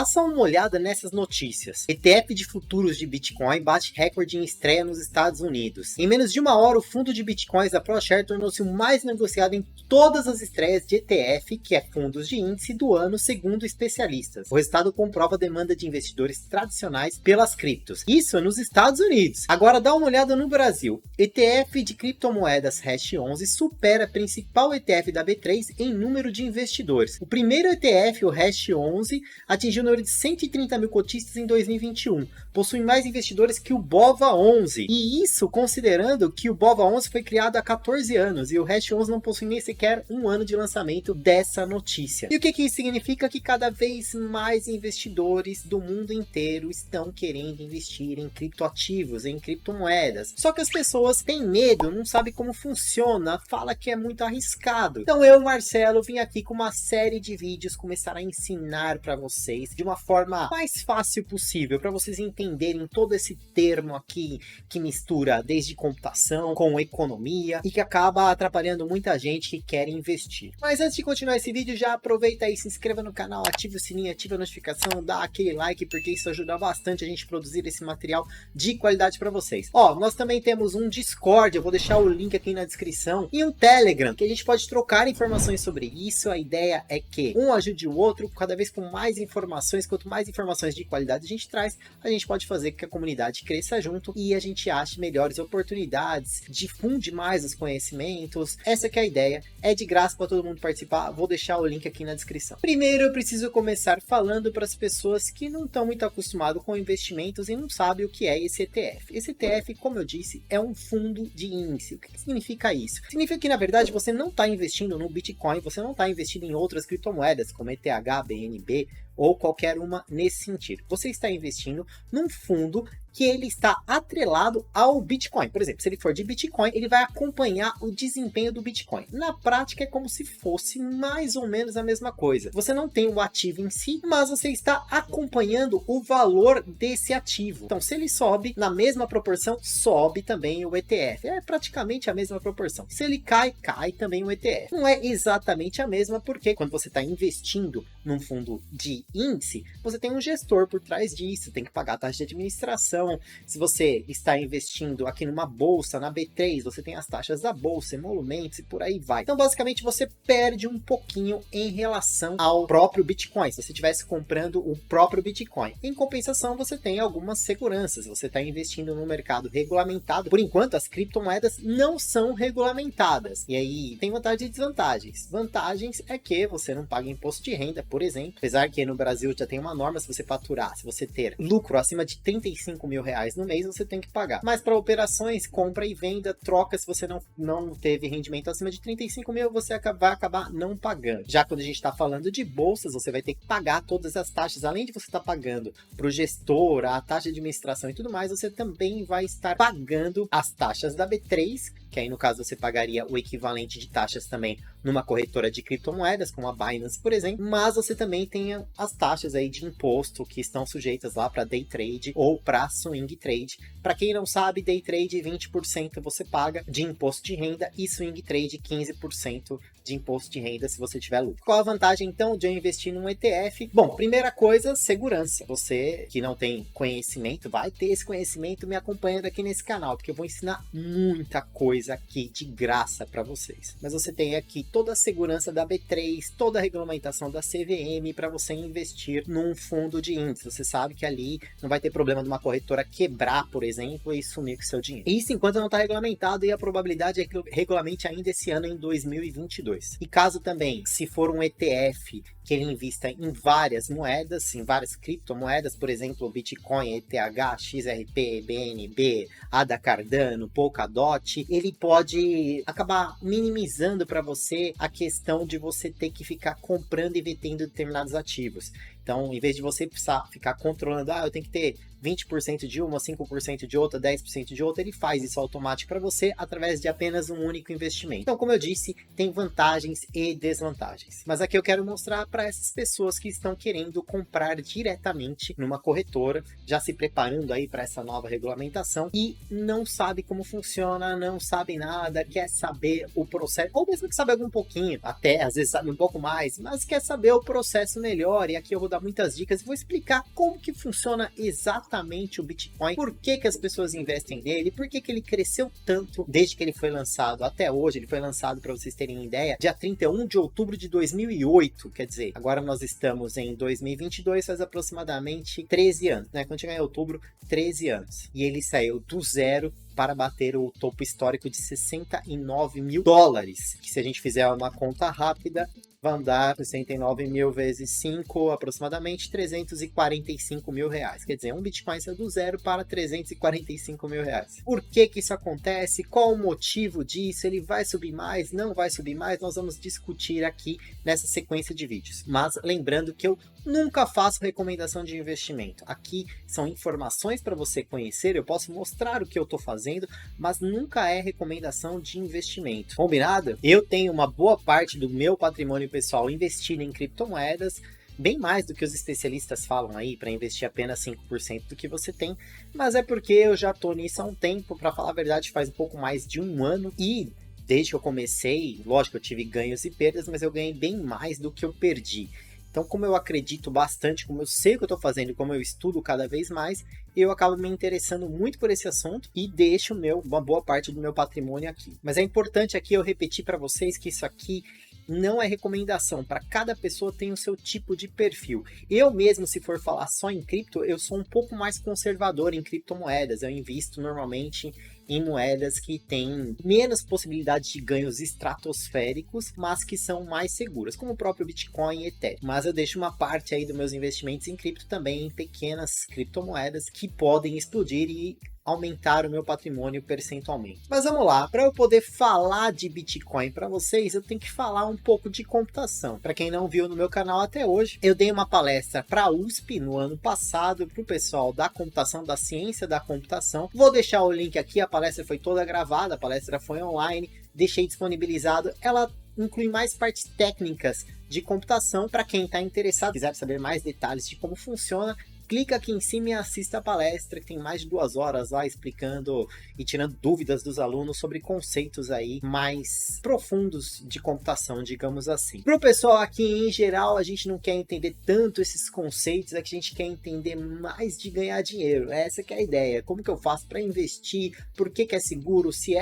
Faça uma olhada nessas notícias. ETF de futuros de Bitcoin bate recorde em estreia nos Estados Unidos. Em menos de uma hora, o fundo de Bitcoins da ProShare tornou-se o mais negociado em todas as estreias de ETF, que é fundos de índice, do ano, segundo especialistas. O resultado comprova a demanda de investidores tradicionais pelas criptos. Isso nos Estados Unidos. Agora dá uma olhada no Brasil. ETF de criptomoedas Hash11 supera a principal ETF da B3 em número de investidores. O primeiro ETF, o Hash11, atingiu o número de 130 mil cotistas em 2021. Possui mais investidores que o BOVA11. E isso considerando que o BOVA11 foi criado há 14 anos e o Hash11 não possui nem sequer um ano de lançamento dessa notícia. E o que isso significa? Que cada vez mais investidores do mundo inteiro estão querendo investir em criptoativos, em criptomoedas. Só que as pessoas têm medo, não sabem como funciona, fala que é muito arriscado. Então eu, Marcelo, vim aqui com uma série de vídeos começar a ensinar para vocês de uma forma mais fácil possível, para vocês entenderem todo esse termo aqui que mistura desde computação com economia e que acaba atrapalhando muita gente que quer investir. Mas antes de continuar esse vídeo, já aproveita aí, se inscreva no canal, ative o sininho, ative a notificação, dá aquele like, porque isso ajuda bastante a gente a produzir esse material de qualidade para vocês. Ó, nós também temos um Discord, eu vou deixar o link aqui na descrição, e um Telegram, que a gente pode trocar informações sobre isso. A ideia é que um ajude o outro, cada vez com mais informações. Quanto mais informações de qualidade a gente traz, a gente pode fazer com que a comunidade cresça junto e a gente ache melhores oportunidades, difunde mais os conhecimentos. Essa que é a ideia, é de graça para todo mundo participar, vou deixar o link aqui na descrição. Primeiro eu preciso começar falando para as pessoas que não estão muito acostumadas com investimentos e não sabem o que é esse ETF. Esse ETF, como eu disse, é um fundo de índice. O que significa isso? Significa que na verdade você não está investindo no Bitcoin, você não está investindo em outras criptomoedas como ETH, BNB ou qualquer uma nesse sentido. Você está investindo num fundo que ele está atrelado ao Bitcoin. Por exemplo, se ele for de Bitcoin, ele vai acompanhar o desempenho do Bitcoin. Na prática, é como se fosse mais ou menos a mesma coisa. Você não tem o ativo em si, mas você está acompanhando o valor desse ativo. Então, se ele sobe, na mesma proporção, sobe também o ETF. É praticamente a mesma proporção. Se ele cai, cai também o ETF. Não é exatamente a mesma, porque quando você está investindo num fundo de índice, você tem um gestor por trás disso, tem que pagar a taxa de administração. Se você está investindo aqui numa bolsa, na B3, você tem as taxas da bolsa, emolumentos e por aí vai. Então, basicamente, você perde um pouquinho em relação ao próprio Bitcoin, se você estivesse comprando o próprio Bitcoin. Em compensação, você tem algumas seguranças. Você está investindo no mercado regulamentado. Por enquanto, as criptomoedas não são regulamentadas. E aí, tem vantagens e desvantagens. Vantagens é que você não paga imposto de renda, por exemplo. Apesar que no Brasil já tem uma norma, se você faturar, se você ter lucro acima de 35 mil reais no mês, você tem que pagar. Mas para operações, compra e venda, troca, se você não teve rendimento acima de 35 mil, você vai acabar não pagando. Já quando a gente está falando de bolsas, você vai ter que pagar todas as taxas. Além de você estar pagando para o gestor, a taxa de administração e tudo mais, você também vai estar pagando as taxas da B3, que aí no caso você pagaria o equivalente de taxas também numa corretora de criptomoedas, como a Binance, por exemplo, mas você também tem as taxas aí de imposto que estão sujeitas lá para day trade ou para swing trade. Para quem não sabe, day trade 20% você paga de imposto de renda e swing trade 15% de imposto de renda se você tiver lucro. Qual a vantagem então de eu investir num ETF? Bom, primeira coisa, segurança. Você que não tem conhecimento, vai ter esse conhecimento me acompanhando aqui nesse canal, porque eu vou ensinar muita coisa aqui de graça para vocês. Mas você tem aqui toda a segurança da B3, toda a regulamentação da CVM para você investir num fundo de índice. Você sabe que ali não vai ter problema de uma corretora quebrar, por exemplo, e sumir com seu dinheiro. Isso enquanto não está regulamentado, e a probabilidade é que regulamente ainda esse ano, em 2022. E caso também, se for um ETF que ele invista em várias moedas, em várias criptomoedas, por exemplo, Bitcoin, ETH, XRP, BNB, ADA Cardano, Polkadot, ele pode acabar minimizando para você a questão de você ter que ficar comprando e vendendo determinados ativos. Então, em vez de você precisar ficar controlando, eu tenho que ter 20% de uma, 5% de outra, 10% de outra, ele faz isso automático para você através de apenas um único investimento. Então, como eu disse, tem vantagens e desvantagens. Mas aqui eu quero mostrar para essas pessoas que estão querendo comprar diretamente numa corretora, já se preparando aí para essa nova regulamentação e não sabe como funciona, não sabe nada, quer saber o processo, ou mesmo que sabe algum pouquinho, até às vezes sabe um pouco mais, mas quer saber o processo melhor. E aqui eu vou dar dar muitas dicas e vou explicar como que funciona exatamente o Bitcoin, por que que as pessoas investem nele, por que que ele cresceu tanto desde que ele foi lançado até hoje. Ele foi lançado, para vocês terem ideia, dia 31 de outubro de 2008, quer dizer, agora nós estamos em 2022, faz aproximadamente 13 anos, né? Quando chegar em outubro, 13 anos. E ele saiu do zero para bater o topo histórico de 69 mil dólares, que se a gente fizer uma conta rápida, vai dar 69 mil vezes 5, aproximadamente 345 mil reais. Quer dizer, um Bitcoin saiu do zero para 345 mil reais. Por que que isso acontece? Qual o motivo disso? Ele vai subir mais? Não vai subir mais? Nós vamos discutir aqui nessa sequência de vídeos. Mas lembrando que eu nunca faço recomendação de investimento. Aqui são informações para você conhecer, eu posso mostrar o que eu estou fazendo, mas nunca é recomendação de investimento. Combinado? Eu tenho uma boa parte do meu patrimônio pessoal investido em criptomoedas, bem mais do que os especialistas falam aí, para investir apenas 5% do que você tem, mas é porque eu já estou nisso há um tempo, para falar a verdade faz um pouco mais de um ano, e desde que eu comecei, lógico, eu tive ganhos e perdas, mas eu ganhei bem mais do que eu perdi. Então, como eu acredito bastante, como eu sei o que eu estou fazendo e como eu estudo cada vez mais, eu acabo me interessando muito por esse assunto e deixo uma boa parte do meu patrimônio aqui. Mas é importante aqui eu repetir para vocês que isso aqui não é recomendação. Para cada pessoa tem o seu tipo de perfil. Eu mesmo, se for falar só em cripto, eu sou um pouco mais conservador em criptomoedas. Eu invisto normalmente em moedas que têm menos possibilidade de ganhos estratosféricos, mas que são mais seguras, como o próprio Bitcoin e Ethereum. Mas eu deixo uma parte aí dos meus investimentos em cripto também em pequenas criptomoedas que podem explodir e aumentar o meu patrimônio percentualmente. Mas vamos lá, para eu poder falar de Bitcoin para vocês, eu tenho que falar um pouco de computação. Para quem não viu no meu canal até hoje, eu dei uma palestra para a USP no ano passado, para o pessoal da computação, da ciência da computação. Vou deixar o link aqui, a palestra foi toda gravada, a palestra foi online, deixei disponibilizado. Ela inclui mais partes técnicas de computação. Para quem está interessado, quiser saber mais detalhes de como funciona, clica aqui em cima e assista a palestra, que tem mais de 2 horas lá explicando e tirando dúvidas dos alunos sobre conceitos aí mais profundos de computação, digamos assim. Para o pessoal aqui em geral, a gente não quer entender tanto esses conceitos, é que a gente quer entender mais de ganhar dinheiro. Essa que é a ideia. Como que eu faço para investir? Por que que é seguro? Se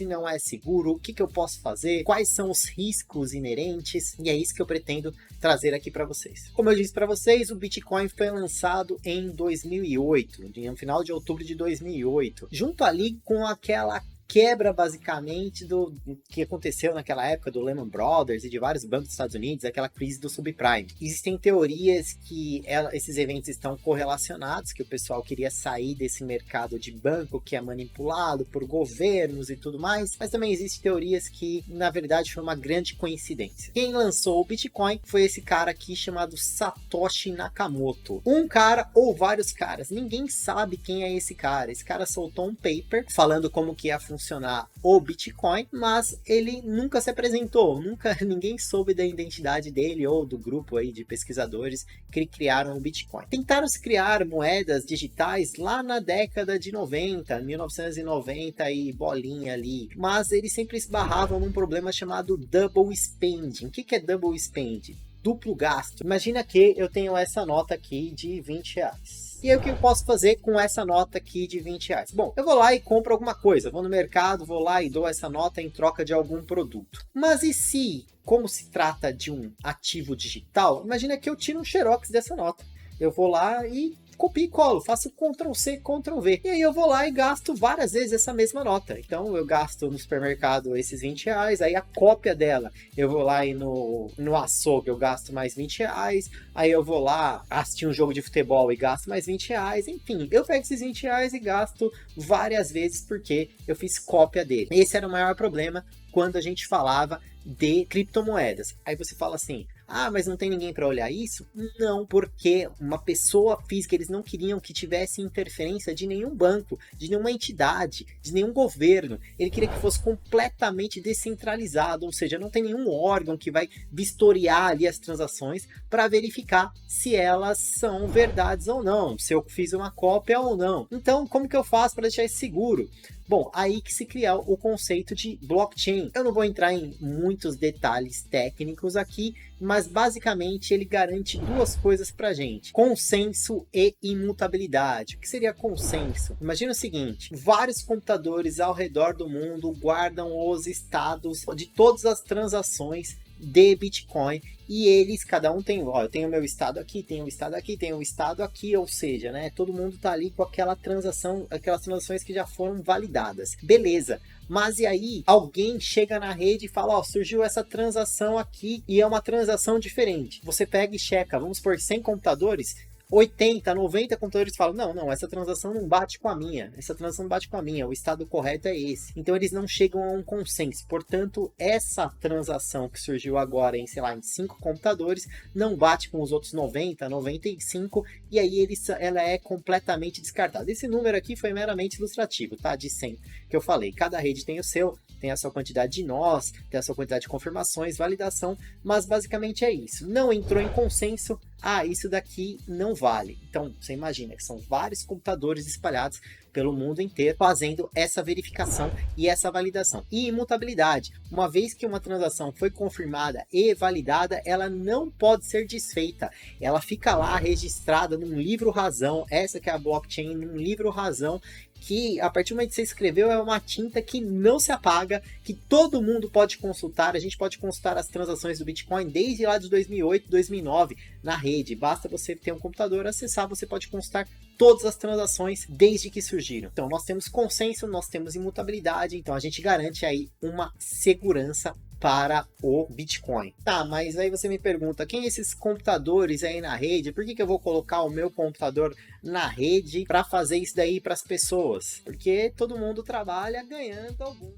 não é seguro? O que que eu posso fazer? Quais são os riscos inerentes? E é isso que eu pretendo trazer aqui para vocês. Como eu disse para vocês, o Bitcoin foi lançado em 2008, no final de outubro de 2008, junto ali com aquela quebra basicamente do que aconteceu naquela época do Lehman Brothers e de vários bancos dos Estados Unidos, aquela crise do subprime. Existem teorias que esses eventos estão correlacionados, que o pessoal queria sair desse mercado de banco que é manipulado por governos e tudo mais, mas também existem teorias que na verdade foi uma grande coincidência. Quem lançou o Bitcoin foi esse cara aqui chamado Satoshi Nakamoto. Um cara ou vários caras, ninguém sabe quem é esse cara. Esse cara soltou um paper falando como que ia funcionar o Bitcoin, mas ele nunca se apresentou, ninguém soube da identidade dele ou do grupo aí de pesquisadores que criaram o Bitcoin. Tentaram se criar moedas digitais lá na década de 90, 1990 e bolinha ali, mas eles sempre esbarravam num problema chamado double spending. O que é double spending? Duplo gasto. Imagina que eu tenho essa nota aqui de 20 reais. E aí o que eu posso fazer com essa nota aqui de 20 reais? Bom, eu vou lá e compro alguma coisa. Vou no mercado, vou lá e dou essa nota em troca de algum produto. Mas e se, como se trata de um ativo digital, imagina que eu tiro um xerox dessa nota. Eu vou lá e copio e colo, faço Ctrl+C, Ctrl+V. E aí eu vou lá e gasto várias vezes essa mesma nota. Então eu gasto no supermercado esses 20 reais, aí a cópia dela, eu vou lá e no açougue eu gasto mais 20 reais, aí eu vou lá assistir um jogo de futebol e gasto mais 20 reais, enfim, eu pego esses 20 reais e gasto várias vezes porque eu fiz cópia dele. Esse era o maior problema quando a gente falava de criptomoedas. Aí você fala assim, ah, mas não tem ninguém para olhar isso? Não, porque uma pessoa física, eles não queriam que tivesse interferência de nenhum banco, de nenhuma entidade, de nenhum governo. Ele queria que fosse completamente descentralizado, ou seja, não tem nenhum órgão que vai vistoriar ali as transações para verificar se elas são verdades ou não, se eu fiz uma cópia ou não. Então, como que eu faço para deixar isso seguro? Bom, aí que se cria o conceito de blockchain. Eu não vou entrar em muitos detalhes técnicos aqui, mas basicamente ele garante duas coisas pra gente: consenso e imutabilidade. O que seria consenso? Imagina o seguinte: vários computadores ao redor do mundo guardam os estados de todas as transações de Bitcoin, e eles, cada um tem, ó, eu tenho meu estado aqui, tenho o estado aqui, tenho o estado aqui, ou seja, né, todo mundo tá ali com aquela transação, aquelas transações que já foram validadas. Beleza. Mas e aí, alguém chega na rede e fala, ó, surgiu essa transação aqui e é uma transação diferente. Você pega e checa, vamos por 100 computadores, 80, 90 computadores falam, não, essa transação não bate com a minha, o estado correto é esse. Então eles não chegam a um consenso, portanto, essa transação que surgiu agora em, sei lá, em 5 computadores, não bate com os outros 90, 95, e aí ela é completamente descartada. Esse número aqui foi meramente ilustrativo, tá? De 100, que eu falei, cada rede tem o seu, tem a sua quantidade de nós, tem a sua quantidade de confirmações, validação, mas basicamente é isso. Não entrou em consenso, isso daqui não vale. Então, você imagina que são vários computadores espalhados pelo mundo inteiro fazendo essa verificação e essa validação. E imutabilidade. Uma vez que uma transação foi confirmada e validada, ela não pode ser desfeita. Ela fica lá registrada num livro razão. Essa que é a blockchain, num livro razão, que a partir do momento que você escreveu é uma tinta que não se apaga, que todo mundo pode consultar. A gente pode consultar as transações do Bitcoin desde lá de 2008, 2009 na rede. Basta você ter um computador, acessar, você pode consultar todas as transações desde que surgiram. Então nós temos consenso, nós temos imutabilidade, então a gente garante aí uma segurança para o Bitcoin. Tá, mas aí você me pergunta, quem esses computadores aí na rede? Por que eu vou colocar o meu computador na rede para fazer isso daí para as pessoas? Porque todo mundo trabalha ganhando algum.